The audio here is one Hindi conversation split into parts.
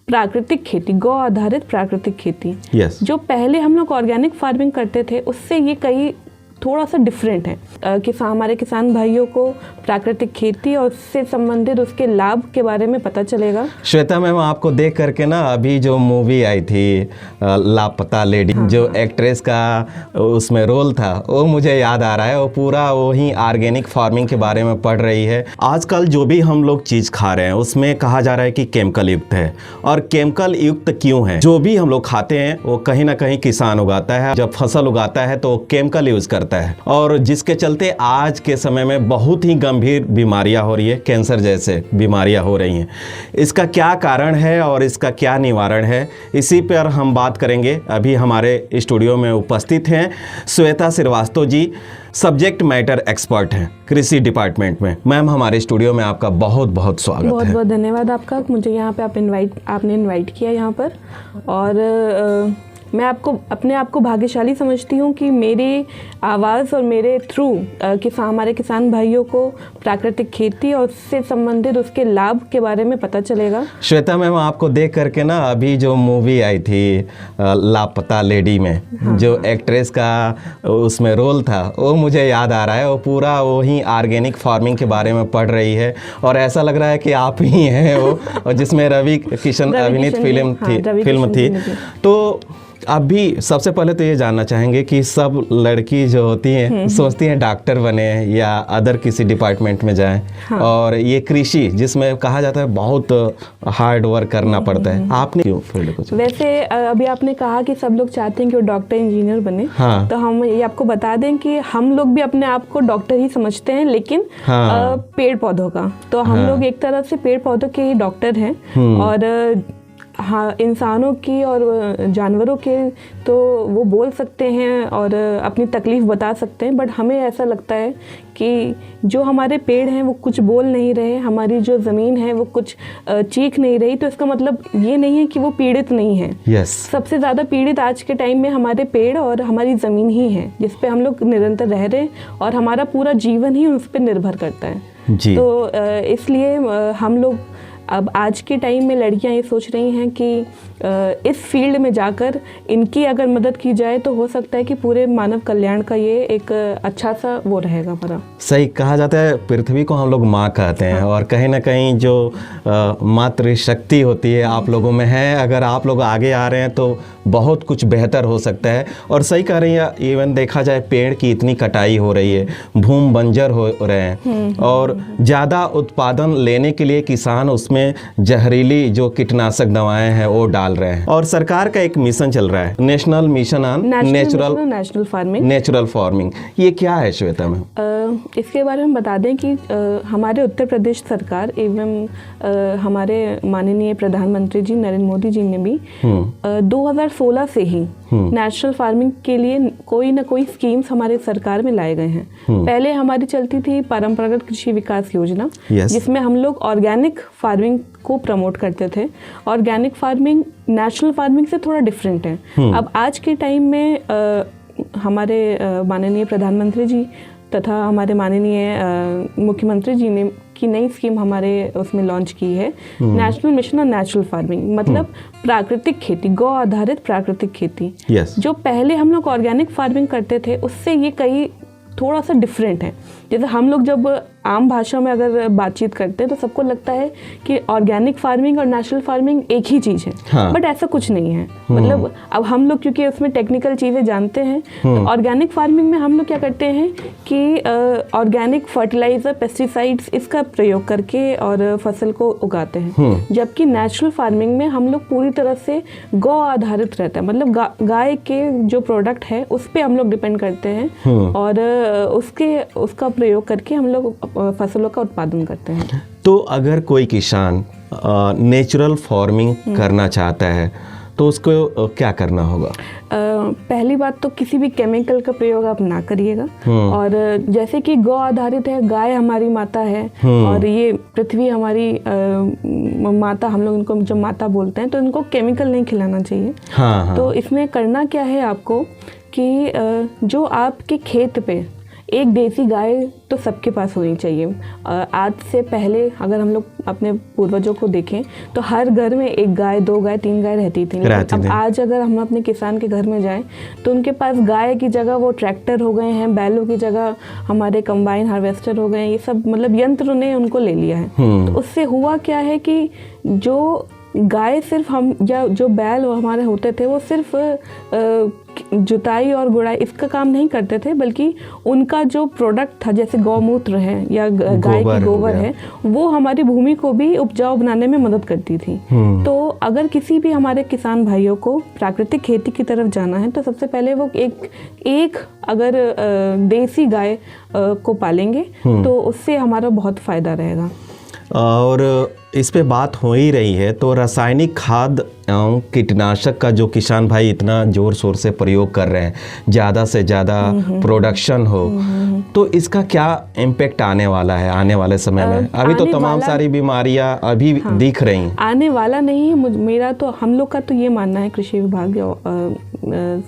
प्राकृतिक खेती, गौ आधारित प्राकृतिक खेती। yes. जो पहले हम लोग ऑर्गेनिक फार्मिंग करते थे उससे ये कई थोड़ा सा डिफरेंट है। हमारे किसान भाइयों को प्राकृतिक खेती और उससे संबंधित उसके लाभ के बारे में पता चलेगा। श्वेता मैम, आपको देख करके ना अभी जो मूवी आई थी लापता लेडी, जो एक्ट्रेस का उसमें रोल था वो मुझे याद आ रहा है। वो पूरा वही ऑर्गेनिक फार्मिंग के बारे में पढ़ रही है। आजकल जो भी हम लोग चीज़ खा रहे हैं उसमें कहा जा रहा है कि केमिकल युक्त है, और केमिकल युक्त क्यों है? जो भी हम लोग खाते हैं वो कहीं ना कहीं किसान उगाता है। जब फसल उगाता है तो केमिकल यूज़ करता है, और जिसके चलते आज के समय में बहुत ही गंभीर बीमारियां हो रही है, कैंसर जैसे बीमारियां हो रही हैं। इसका क्या कारण है और इसका क्या निवारण है, इसी पर हम बात करेंगे। अभी हमारे स्टूडियो में उपस्थित हैं Shweta Srivastava ji, subject matter expert हैं कृषि डिपार्टमेंट में। मैम, हमारे स्टूडियो में आपका बहुत बहुत स्वागत है। बहुत बहुत धन्यवाद आपका, मुझे यहाँ पे आपने इनवाइट किया यहाँ पर। और मैं अपने आप को भाग्यशाली समझती हूँ कि मेरी आवाज़ और मेरे थ्रू हमारे किसान भाइयों को प्राकृतिक खेती और उससे संबंधित उसके लाभ के बारे में पता चलेगा। श्वेता मैम, आपको देख करके ना अभी जो मूवी आई थी लापता लेडी में जो एक्ट्रेस का उसमें रोल था वो मुझे याद आ रहा है। वो पूरा वही ऑर्गेनिक फार्मिंग के बारे में पढ़ रही है, और ऐसा लग रहा है कि आप ही हैं वो, और जिसमें रवि किशन अभिनीत फिल्म थी। तो अभी सबसे पहले तो ये जानना चाहेंगे कि सब लड़की जो होती हैं सोचती हैं डॉक्टर बने या अदर किसी डिपार्टमेंट में जाएं, और ये कृषि जिसमें कहा जाता है बहुत हार्ड वर्क करना पड़ता है, आपने क्यों फील्ड को? वैसे अभी आपने कहा कि सब लोग चाहते हैं कि वो डॉक्टर इंजीनियर बने। तो हम ये आपको बता दें कि हम लोग भी अपने आप को डॉक्टर ही समझते हैं, लेकिन पेड़ पौधों का। तो हम लोग एक तरह से पेड़ पौधों के ही डॉक्टर हैं, और हाँ, इंसानों की और जानवरों के तो वो बोल सकते हैं और अपनी तकलीफ़ बता सकते हैं, बट हमें ऐसा लगता है कि जो हमारे पेड़ हैं वो कुछ बोल नहीं रहे, हमारी जो ज़मीन है वो कुछ चीख नहीं रही, तो इसका मतलब ये नहीं है कि वो पीड़ित नहीं है। yes. सबसे ज़्यादा पीड़ित आज के टाइम में हमारे पेड़ और हमारी ज़मीन ही है, जिस पे हम लोग निरंतर रह रहे हैं, और हमारा पूरा जीवन ही उस पर निर्भर करता है जी। तो इसलिए हम लोग अब आज के टाइम में लड़कियां ये सोच रही हैं कि इस फील्ड में जाकर इनकी अगर मदद की जाए तो हो सकता है कि पूरे मानव कल्याण का ये एक अच्छा सा वो रहेगा हमारा। सही कहा जाता है, पृथ्वी को हम लोग माँ कहते हैं, और कहीं ना कहीं जो मातृशक्ति होती है आप लोगों में है। अगर आप लोग आगे आ रहे हैं तो बहुत कुछ बेहतर हो सकता है। और सही कह रही है, इवन देखा जाए पेड़ की इतनी कटाई हो रही है, भूमि बंजर हो रहे हैं, और ज़्यादा उत्पादन लेने के लिए किसान उसमें जहरीली जो कीटनाशक दवाएं हैं वो डाल रहे हैं। और सरकार का एक मिशन चल रहा है, national mission on natural farming. ये क्या है श्वेता मैम? इसके बारे में बता दें कि हमारे उत्तर प्रदेश सरकार एवं हमारे माननीय प्रधानमंत्री जी नरेंद्र मोदी जी ने भी 2016 से ही नेचुरल फार्मिंग के लिए कोई ना कोई स्कीम्स हमारे सरकार में लाए गए हैं। पहले हमारी चलती थी परंपरागत कृषि विकास योजना, जिसमें हम लोग ऑर्गेनिक फार्मिंग को प्रमोट करते थे। ऑर्गेनिक फार्मिंग नेचुरल फार्मिंग से थोड़ा डिफरेंट है। अब आज के टाइम में हमारे माननीय प्रधानमंत्री जी तथा हमारे माननीय मुख्यमंत्री जी ने की नई स्कीम हमारे उसमें लॉन्च की है, national mission on natural farming, मतलब प्राकृतिक खेती, गौ आधारित प्राकृतिक खेती। जो पहले हम लोग ऑर्गेनिक फार्मिंग करते थे उससे ये कई थोड़ा सा डिफरेंट है। जैसे हम लोग जब आम भाषा में अगर बातचीत करते हैं तो सबको लगता है कि ऑर्गेनिक फार्मिंग और नेचुरल फार्मिंग एक ही चीज़ है, बट ऐसा कुछ नहीं है। मतलब अब हम लोग क्योंकि उसमें टेक्निकल चीज़ें जानते हैं, तो ऑर्गेनिक फार्मिंग में हम लोग क्या करते हैं कि ऑर्गेनिक फर्टिलाइजर, पेस्टिसाइड्स इसका प्रयोग करके और फसल को उगाते हैं, जबकि नेचुरल फार्मिंग में हम लोग पूरी तरह से गौ आधारित रहता है। मतलब गाय के जो प्रोडक्ट है उस पर हम लोग डिपेंड करते हैं, और उसका प्रयोग करके हम लोग फसलों का उत्पादन करते हैं। तो अगर कोई किसान नेचुरल फार्मिंग करना चाहता है तो उसको क्या करना होगा? पहली बात तो किसी भी केमिकल का प्रयोग आप ना करिएगा, और जैसे कि गौ आधारित है, गाय हमारी माता है, और ये पृथ्वी हमारी माता, हम लोग इनको जब माता बोलते हैं तो इनको केमिकल नहीं खिलाना चाहिए। तो इसमें करना क्या है आपको कि जो आपके खेत पे एक देसी गाय तो सबके पास होनी चाहिए। आज से पहले अगर हम लोग अपने पूर्वजों को देखें तो हर घर में 1 गाय, 2 गाय, 3 गाय रहती थी। अब आज अगर हम अपने किसान के घर में जाएं तो उनके पास गाय की जगह वो ट्रैक्टर हो गए हैं, बैलों की जगह हमारे कंबाइन हार्वेस्टर हो गए हैं। ये सब मतलब यंत्र ने उनको ले लिया है। तो उससे हुआ क्या है कि जो गाय सिर्फ हम या जो बैल हमारे होते थे वो सिर्फ जुताई और गुड़ाई इसका काम नहीं करते थे, बल्कि उनका जो प्रोडक्ट था जैसे गौमूत्र है या गाय की गोबर है, वो हमारी भूमि को भी उपजाऊ बनाने में मदद करती थी। तो अगर किसी भी हमारे किसान भाइयों को प्राकृतिक खेती की तरफ जाना है तो सबसे पहले वो एक अगर देसी गाय को पालेंगे तो उससे हमारा बहुत फ़ायदा रहेगा। और इस पे बात हो ही रही है तो रासायनिक खाद एवं कीटनाशक का जो किसान भाई इतना जोर शोर से प्रयोग कर रहे हैं, ज़्यादा से ज़्यादा प्रोडक्शन हो, तो इसका क्या इम्पेक्ट आने वाला है आने वाले समय में? अभी तो तमाम सारी बीमारियां अभी दिख रही हैं। आने वाला नहीं है, मेरा तो हम लोग का तो ये मानना है, कृषि विभाग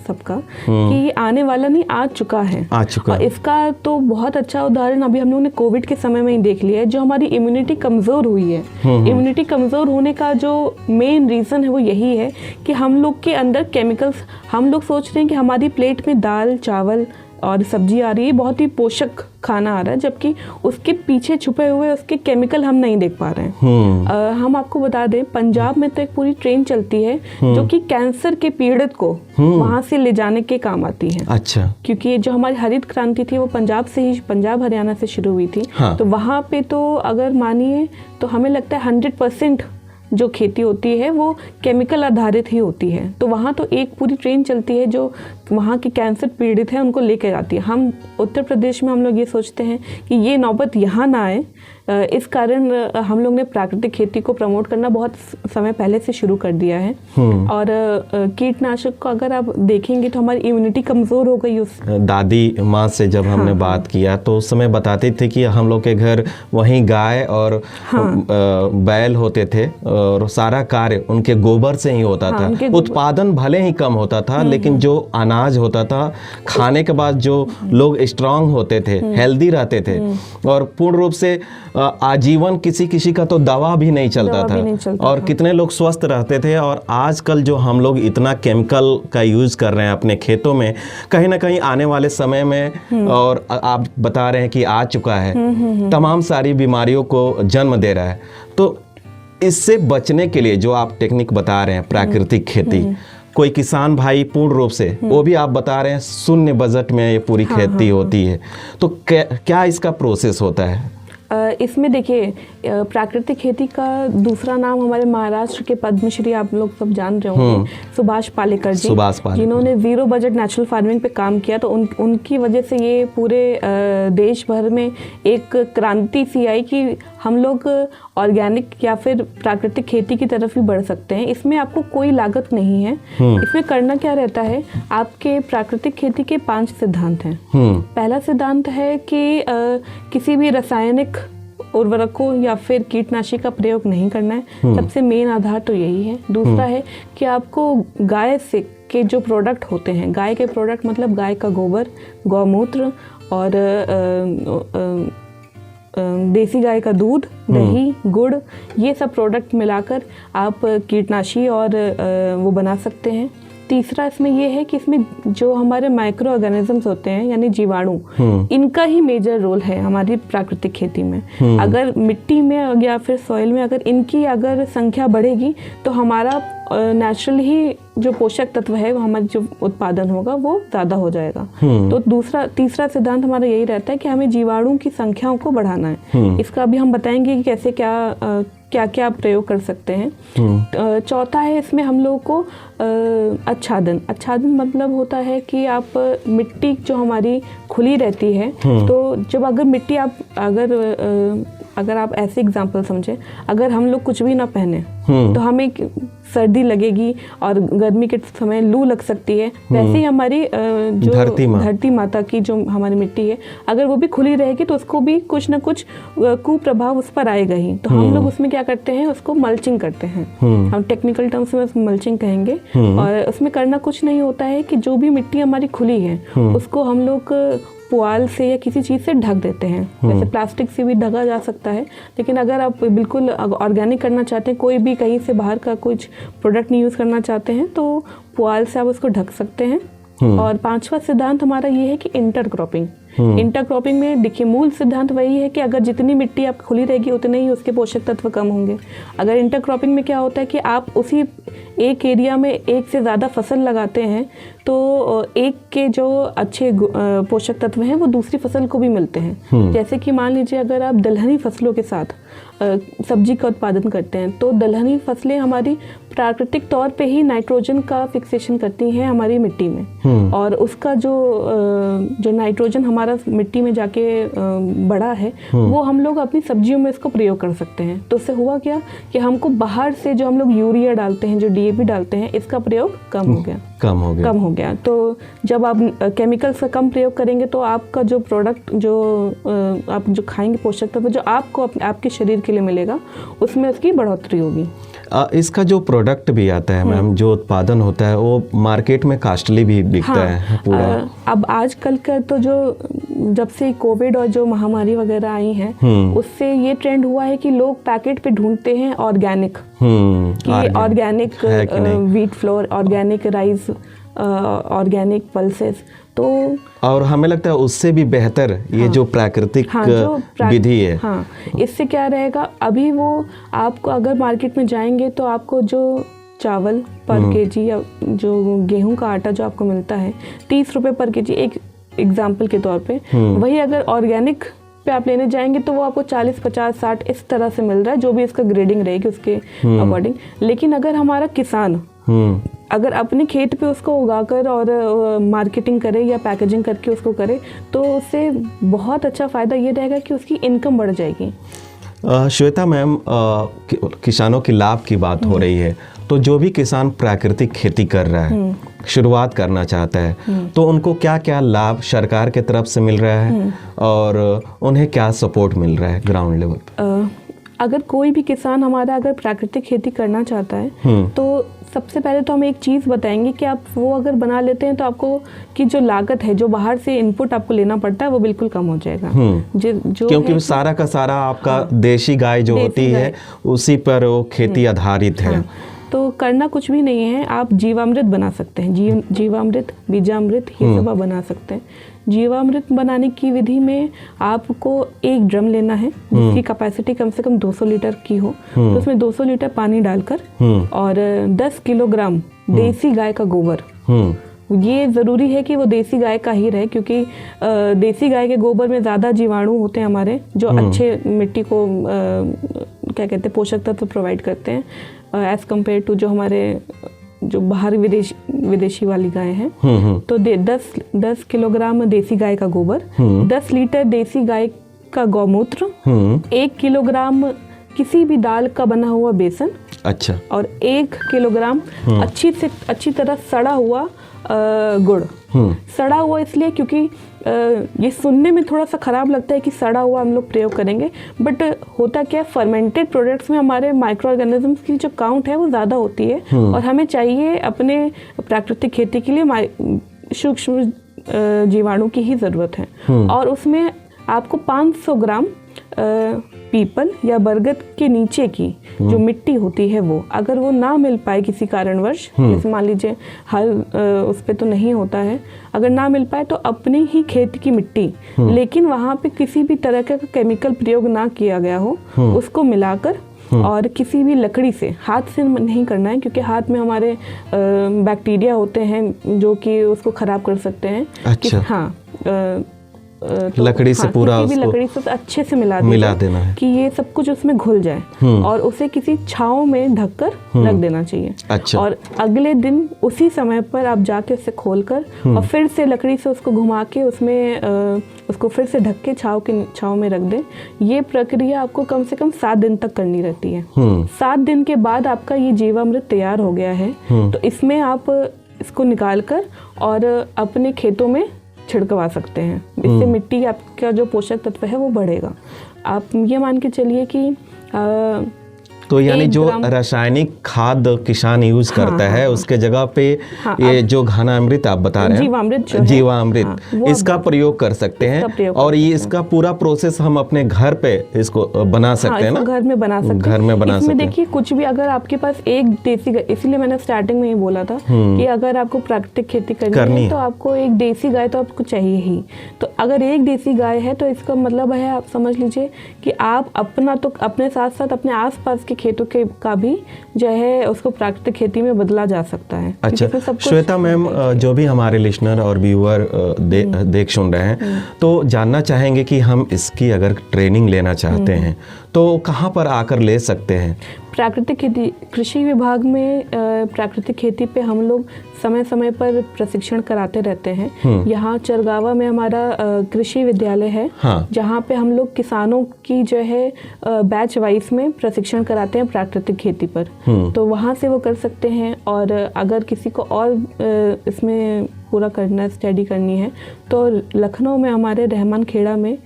सबका, कि ये आने वाला नहीं, आ चुका है। और इसका तो बहुत अच्छा उदाहरण अभी हम लोगों ने कोविड के समय में ही देख लिया है। जो हमारी इम्यूनिटी कमज़ोर हुई है, इम्यूनिटी कमज़ोर होने का जो मेन रीज़न है वो यही है कि हम लोग के अंदर केमिकल्स, हम लोग सोच रहे हैं कि हमारी प्लेट में दाल चावल और सब्जी आ रही है, बहुत ही पोषक खाना आ रहा है, जबकि उसके पीछे छुपे हुए उसके केमिकल हम नहीं देख पा रहे हैं। हम आपको बता दें, पंजाब में तो एक पूरी ट्रेन चलती है जो कि कैंसर के पीड़ित को वहां से ले जाने के काम आती है। अच्छा। क्योंकि जो हमारी हरित क्रांति थी वो पंजाब हरियाणा से शुरू हुई थी। हाँ। तो वहां पे तो अगर मानिए तो हमें लगता है 100% जो खेती होती है वो केमिकल आधारित ही होती है। तो वहाँ तो एक पूरी ट्रेन चलती है जो वहाँ के कैंसर पीड़ित हैं उनको लेकर जाती है। हम उत्तर प्रदेश में हम लोग ये सोचते हैं कि ये नौबत यहाँ ना आए, इस कारण हम लोग ने प्राकृतिक खेती को प्रमोट करना बहुत समय पहले से शुरू कर दिया है। और कीटनाशक को अगर आप देखेंगे तो हमारी इम्यूनिटी कमज़ोर हो गई। उस दादी माँ से जब हमने बात किया तो उस समय बताती थी कि हम लोग के घर वहीं गाय और बैल होते थे और सारा कार्य उनके गोबर से ही होता था। उत्पादन भले ही कम होता था, लेकिन जो अनाज होता था खाने के बाद जो लोग स्ट्रांग होते थे, हेल्दी रहते थे, और पूर्ण रूप से आजीवन किसी का तो दवा भी नहीं चलता था और कितने लोग स्वस्थ रहते थे। और आजकल जो हम लोग इतना केमिकल का यूज़ कर रहे हैं अपने खेतों में, कहीं ना कहीं आने वाले समय में, और आप बता रहे हैं कि आ चुका है, तमाम सारी बीमारियों को जन्म दे रहा है। तो इससे बचने के लिए जो आप टेक्निक बता रहे हैं प्राकृतिक खेती, कोई किसान भाई पूर्ण रूप से, वो भी आप बता रहे हैं शून्य बजट में ये पूरी खेती होती है, तो क्या इसका प्रोसेस होता है? इसमें देखिए, प्राकृतिक खेती का दूसरा नाम हमारे महाराष्ट्र के पद्मश्री आप लोग सब जान रहे होंगे, सुभाष पालेकर जी, जिन्होंने जीरो बजट नेचुरल फार्मिंग पे काम किया। तो उनकी वजह से ये पूरे देश भर में एक क्रांति सी आई कि हम लोग ऑर्गेनिक या फिर प्राकृतिक खेती की तरफ भी बढ़ सकते हैं। इसमें आपको कोई लागत नहीं है। इसमें करना क्या रहता है, आपके प्राकृतिक खेती के 5 सिद्धांत हैं। पहला सिद्धांत है कि किसी भी रासायनिक उर्वरकों या फिर कीटनाशी का प्रयोग नहीं करना है। सबसे मेन आधार तो यही है। दूसरा है कि आपको गाय से के जो प्रोडक्ट होते हैं, गाय के प्रोडक्ट मतलब गाय का गोबर, गौमूत्र और देसी गाय का दूध, दही, गुड़, ये सब प्रोडक्ट मिलाकर आप कीटनाशी और वो बना सकते हैं। तीसरा इसमें ये है कि इसमें जो हमारे माइक्रो ऑर्गेनिजम्स होते हैं यानी जीवाणु, इनका ही मेजर रोल है हमारी प्राकृतिक खेती में। अगर मिट्टी में या फिर सॉइल में अगर इनकी अगर संख्या बढ़ेगी तो हमारा नेचुरल ही जो पोषक तत्व है वो हमारा जो उत्पादन होगा वो ज़्यादा हो जाएगा। तो तीसरा सिद्धांत हमारा यही रहता है कि हमें जीवाणु की संख्याओं को बढ़ाना है। इसका भी हम बताएंगे कि कैसे क्या प्रयोग कर सकते हैं। चौथा है इसमें हम लोगों को आच्छादन मतलब होता है कि आप मिट्टी जो हमारी खुली रहती है, तो जब अगर मिट्टी आप अगर आप ऐसे एग्जाम्पल समझें, अगर हम लोग कुछ भी ना पहने तो हमें सर्दी लगेगी और गर्मी के समय लू लग सकती है। वैसे ही हमारी जो धरती माता की जो हमारी मिट्टी है, अगर वो भी खुली रहेगी तो उसको भी कुछ ना कुछ कुप्रभाव उस पर आएगा ही। तो हम लोग उसमें क्या करते हैं, उसको मल्चिंग करते हैं। हम टेक्निकल टर्म्स में उसमें मल्चिंग कहेंगे। और उसमें करना कुछ नहीं होता है कि जो भी मिट्टी हमारी खुली है उसको हम लोग पुआल से या किसी चीज़ से ढक देते हैं। वैसे प्लास्टिक से भी ढका जा सकता है, लेकिन अगर आप बिल्कुल ऑर्गेनिक करना चाहते हैं, कोई भी कहीं से बाहर का कुछ प्रोडक्ट नहीं यूज़ करना चाहते हैं, तो पुआल से आप उसको ढक सकते हैं। और 5वां सिद्धांत हमारा ये है कि इंटरक्रॉपिंग। इंटरक्रॉपिंग में देखिए मूल सिद्धांत वही है कि अगर जितनी मिट्टी आप खुली रहेगी उतने ही उसके पोषक तत्व कम होंगे। अगर इंटरक्रॉपिंग में क्या होता है कि आप उसी एक एरिया में एक से ज़्यादा फसल लगाते हैं, तो एक के जो अच्छे पोषक तत्व हैं वो दूसरी फसल को भी मिलते हैं। जैसे कि मान लीजिए अगर आप दलहनी फसलों के साथ सब्जी का उत्पादन करते हैं, तो दलहनी फसलें हमारी प्राकृतिक तौर पे ही नाइट्रोजन का फिक्सेशन करती हैं हमारी मिट्टी में, और उसका जो नाइट्रोजन हमारा मिट्टी में जाके बढ़ा है वो हम लोग अपनी सब्जियों में इसको प्रयोग कर सकते हैं। तो उससे हुआ क्या कि हमको बाहर से जो हम लोग यूरिया डालते हैं, जो DAP डालते हैं, इसका प्रयोग कम हो गया। तो जब आप केमिकल्स का कम प्रयोग करेंगे तो आपका जो प्रोडक्ट आप जो खाएंगे पोषक तत्व जो आपको आपके शरीर के लिए मिलेगा, उसमें उसकी बढ़ोतरी होगी। इसका जो प्रोडक्ट भी आता है मैम, जो उत्पादन होता है वो मार्केट में कॉस्टली भी बिकता है पूरा। अब आजकल का तो जब से कोविड और जो महामारी वगैरह आई है, उससे ये ट्रेंड हुआ है कि लोग पैकेट पे ढूंढते हैं organic, organic wheat flour, organic rice, organic pulses. तो और हमें लगता है उससे भी बेहतर ये जो प्राकृतिक विधि है। हाँ, इससे क्या रहेगा, अभी वो आपको अगर मार्केट में जाएंगे तो आपको जो चावल पर केजी या जो गेहूं का आटा जो आपको मिलता है 30 रुपये पर केजी, एक एग्जाम्पल के तौर पे, वही अगर ऑर्गेनिक पे आप लेने जाएंगे तो वो आपको 40, 50, 60 इस तरह से मिल रहा है, जो भी इसका ग्रेडिंग रहेगी उसके अकॉर्डिंग। लेकिन अगर हमारा किसान अगर अपने खेत पे उसको उगाकर और मार्केटिंग करे या पैकेजिंग करके उसको करे, तो उससे बहुत अच्छा फ़ायदा ये रहेगा कि उसकी इनकम बढ़ जाएगी। श्वेता मैम, किसानों की लाभ की बात हो रही है, तो जो भी किसान प्राकृतिक खेती कर रहा है, शुरुआत करना चाहता है, तो उनको क्या क्या लाभ सरकार के तरफ से मिल रहा है और उन्हें क्या सपोर्ट मिल रहा है ग्राउंड लेवल पर? अगर कोई भी किसान हमारा अगर प्राकृतिक खेती करना चाहता है, तो सबसे पहले तो हम एक चीज़ बताएंगे कि आप वो अगर बना लेते हैं तो आपको की जो लागत है, जो बाहर से इनपुट आपको लेना पड़ता है, वो बिल्कुल कम हो जाएगा। जो क्योंकि सारा का सारा आपका देशी गाय जो होती है उसी पर वो खेती आधारित है। तो करना कुछ भी नहीं है, आप जीवामृत बना सकते हैं। जीवामृत, बीजामृत, ये सब आप बना सकते हैं। जीवामृत बनाने की विधि में आपको एक ड्रम लेना है जिसकी कैपेसिटी कम से कम 200 लीटर की हो, तो उसमें 200 लीटर पानी डालकर और 10 किलोग्राम देसी गाय का गोबर, ये ज़रूरी है कि वो देसी गाय का ही रहे, क्योंकि देसी गाय के गोबर में ज़्यादा जीवाणु होते हैं हमारे, जो अच्छे मिट्टी को क्या कहते हैं पोषक तत्व प्रोवाइड करते हैं, एज़ कम्पेयर टू जो हमारे जो बाहर विदेशी वाली गाय हैं। तो 10 किलोग्राम देसी गाय का गोबर, 10 लीटर देसी गाय का गौमूत्र, 1 किलोग्राम किसी भी दाल का बना हुआ बेसन, अच्छा, और 1 किलोग्राम अच्छी तरह सड़ा हुआ गुड़। सड़ा हुआ इसलिए क्योंकि ये सुनने में थोड़ा सा खराब लगता है कि सड़ा हुआ हम लोग प्रयोग करेंगे, बट होता क्या है, फर्मेंटेड प्रोडक्ट्स में हमारे माइक्रो ऑर्गेनिजम्स की जो काउंट है वो ज़्यादा होती है, और हमें चाहिए अपने प्राकृतिक खेती के लिए सूक्ष्म जीवाणु की ही ज़रूरत है। और उसमें आपको 500 ग्राम पीपल या बरगद के नीचे की जो मिट्टी होती है वो, अगर वो ना मिल पाए किसी कारणवश, जैसे मान लीजिए हर उस पे तो नहीं होता है, अगर ना मिल पाए तो अपनी ही खेत की मिट्टी, लेकिन वहाँ पे किसी भी तरह का केमिकल प्रयोग ना किया गया हो, उसको मिलाकर और किसी भी लकड़ी से, हाथ से नहीं करना है क्योंकि हाथ में हमारे बैक्टीरिया होते हैं जो कि उसको खराब कर सकते हैं। अच्छा। तो लकड़ी से पूरा किसी भी लकड़ी से अच्छे से मिला देना है कि ये सब कुछ उसमें घुल जाए, और उसे किसी छांव में ढककर रख देना चाहिए। अच्छा। और अगले दिन उसी समय पर आप जाके उसे खोलकर और फिर से लकड़ी से उसको घुमा के उसमें उसको फिर से ढक के छांव में रख दें। ये प्रक्रिया आपको कम से कम 7 दिन तक करनी रहती है। 7 दिन के बाद आपका ये जीवामृत तैयार हो गया है, तो इसमें आप इसको निकाल कर और अपने खेतों में छिड़कवा सकते हैं। इससे मिट्टी आपका जो पोषक तत्व है वो बढ़ेगा। आप ये मान के चलिए कि तो यानी एक जो ग्राम- रासायनिक खाद किसान यूज करता हाँ, है उसके जगह पे हाँ, ये जो घनामृत आप बता रहे हैं, जीवामृत जो है, जीवामृत, हाँ, वो इसका आप- प्रयोग कर सकते हैं। इसका प्रयोग कर और ये सकते हैं। इसका पूरा प्रोसेस हम अपने घर पे इसको बना सकते हैं इसको ना, घर में बना सकते हैं। घर में बना इसमें सकते हैं। देखिए कुछ भी, अगर आपके पास एक देसी गाय, इसीलिए मैंने स्टार्टिंग में ही बोला था कि अगर आपको प्राकृतिक खेती करनी है तो आपको एक देसी गाय तो आपको चाहिए ही। तो अगर एक देसी गाय है तो इसका मतलब है, आप समझ लीजिए कि आप अपना तो अपने साथ साथ अपने आसपास के खेतों के का भी जो है उसको प्राकृतिक खेती में बदला जा सकता है। अच्छा क्योंकि इसमें सब कुछ- श्वेता मैम, जो भी हमारे लिसनर और व्यूअर देख सुन रहे हैं तो जानना चाहेंगे कि हम इसकी अगर ट्रेनिंग लेना चाहते हैं तो कहाँ पर आकर ले सकते हैं? प्राकृतिक खेती, कृषि विभाग में प्राकृतिक खेती पे हम लोग समय समय पर प्रशिक्षण कराते रहते हैं। यहाँ चरगावा में हमारा कृषि विद्यालय है, हाँ। जहाँ पे हम लोग किसानों की जो है बैच वाइज में प्रशिक्षण कराते हैं प्राकृतिक खेती पर। तो वहाँ से वो कर सकते हैं। और अगर किसी को और इसमें पूरा करना है, स्टडी करनी है, तो लखनऊ में हमारे रहमान खेड़ा में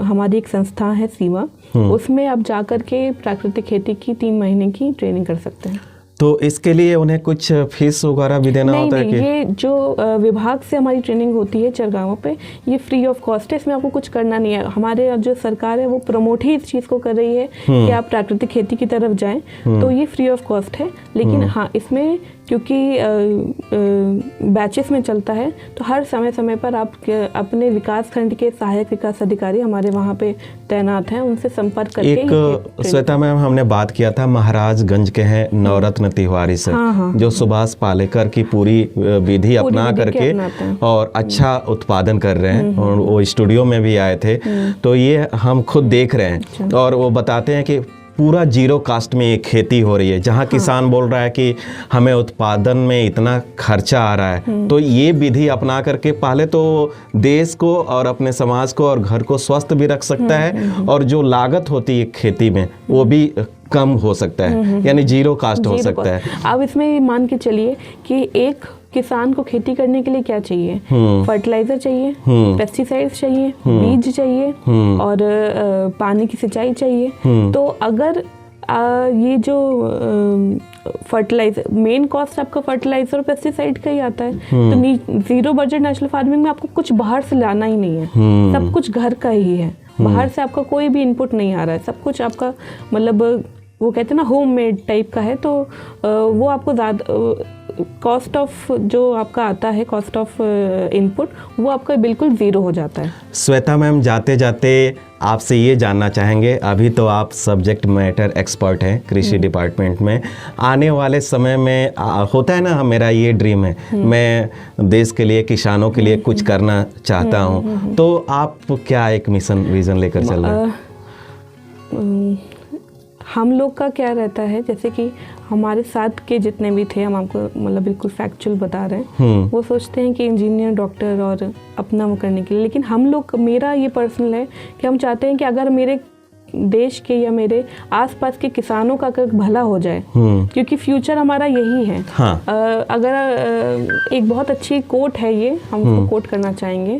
हमारी एक संस्था है सीमा, उसमें आप जाकर के प्राकृतिक खेती की 3 महीने की ट्रेनिंग कर सकते हैं। तो इसके लिए उन्हें कुछ फीस वगैरह भी देना होता है नहीं, कि? ये जो विभाग से हमारी ट्रेनिंग होती है चरगांव पे, ये फ्री ऑफ कॉस्ट है। इसमें आपको कुछ करना नहीं है। हमारे जो सरकार है वो प्रमोट ही इस चीज़ को कर रही है कि आप प्राकृतिक खेती की तरफ जाएं, तो ये फ्री ऑफ कॉस्ट है। लेकिन हाँ, इसमें क्योंकि बैचेस में चलता है तो हर समय समय पर आप अपने विकास खंड के सहायक विकास अधिकारी हमारे वहाँ पे तैनात हैं, उनसे संपर्क करके एक श्वेता मैम, हमने बात किया था महाराजगंज के हैं नवरत्न तिवारी से, जो सुभाष पालेकर की पूरी विधि अपना करके और अच्छा उत्पादन कर रहे हैं, और वो स्टूडियो में भी आए थे। तो ये हम खुद देख रहे हैं और वो बताते हैं कि पूरा जीरो कास्ट में ये खेती हो रही है, जहाँ किसान बोल रहा है कि हमें उत्पादन में इतना खर्चा आ रहा है, तो ये विधि अपना करके पहले तो देश को और अपने समाज को और घर को स्वस्थ भी रख सकता है, और जो लागत होती है खेती में वो भी कम हो सकता है, यानी जीरो कास्ट हो सकता है। अब इसमें मान के चलिए कि एक किसान को खेती करने के लिए क्या चाहिए? फर्टिलाइजर चाहिए, पेस्टिसाइड्स चाहिए, बीज चाहिए और पानी की सिंचाई चाहिए। तो अगर ये जो फर्टिलाइजर, मेन कॉस्ट आपका फर्टिलाइजर और पेस्टिसाइड का ही आता है, तो जीरो बजट नेचुरल फार्मिंग में आपको कुछ बाहर से लाना ही नहीं है, सब कुछ घर का ही है। बाहर से आपका कोई भी इनपुट नहीं आ रहा है, सब कुछ आपका मतलब वो कहते हैं ना होम मेड टाइप का है। तो वो आपको ज़्यादा कॉस्ट ऑफ जो आपका आता है, कॉस्ट ऑफ इनपुट, वो आपका बिल्कुल ज़ीरो हो जाता है। श्वेता मैम, जाते जाते आपसे ये जानना चाहेंगे, अभी तो आप सब्जेक्ट मैटर एक्सपर्ट हैं कृषि डिपार्टमेंट में, आने वाले समय में होता है ना, मेरा ये ड्रीम है, मैं देश के लिए, किसानों के लिए कुछ करना चाहता हूँ, तो आप क्या एक मिशन विजन लेकर चल रहे हैं? हम लोग का क्या रहता है, जैसे कि हमारे साथ के जितने भी थे, हम आपको मतलब बिल्कुल फैक्चुअल बता रहे हैं, वो सोचते हैं कि इंजीनियर, डॉक्टर और अपना वो करने के लिए, लेकिन हम लोग, मेरा ये पर्सनल है कि हम चाहते हैं कि अगर मेरे देश के या मेरे आसपास के किसानों का अगर भला हो जाए, क्योंकि फ्यूचर हमारा यही है। हाँ। अगर एक बहुत अच्छी कोट है, ये हम उसको कोट करना चाहेंगे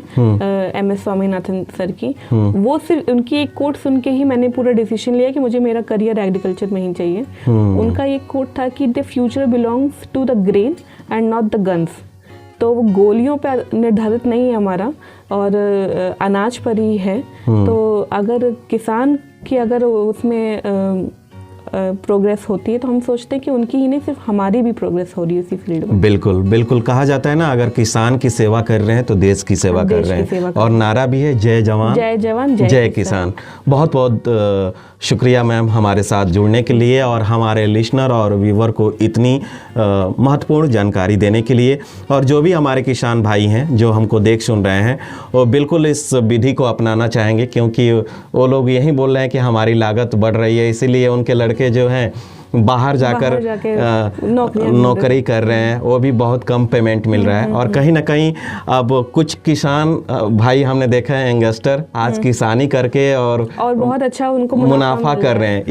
MS स्वामीनाथन सर की, वो सिर्फ उनकी एक कोट सुन के ही मैंने पूरा डिसीजन लिया कि मुझे मेरा करियर एग्रीकल्चर में ही चाहिए। उनका एक कोट था कि the future belongs to the grain and not the guns. तो वो गोलियों पर निर्धारित नहीं है हमारा, और अनाज पर ही है। तो अगर किसान की अगर उसमें प्रोग्रेस होती है, तो हम सोचते हैं कि उनकी ही नहीं, सिर्फ हमारी भी प्रोग्रेस हो रही है उसी फील्ड में। बिल्कुल बिल्कुल, कहा जाता है ना, अगर किसान की सेवा कर रहे हैं तो देश की सेवा कर रहे हैं, और नारा भी है जय जवान जय किसान। बहुत बहुत शुक्रिया मैम हमारे साथ जुड़ने के लिए, और हमारे लिसनर और व्यूवर को इतनी महत्वपूर्ण जानकारी देने के लिए। और जो भी हमारे किसान भाई हैं जो हमको देख सुन रहे हैं, वो बिल्कुल इस विधि को अपनाना चाहेंगे, क्योंकि वो लोग यही बोल रहे हैं कि हमारी लागत बढ़ रही है, इसीलिए उनके लड़के जो हैं बाहर जाकर नौकरी कर रहे हैं, वो भी बहुत कम पेमेंट मिल रहा है। और कहीं ना कहीं अब कुछ किसान भाई हमने देखा है, यंगस्टर आज किसानी करके और बहुत अच्छा उनको मुनाफा कर रहे हैं।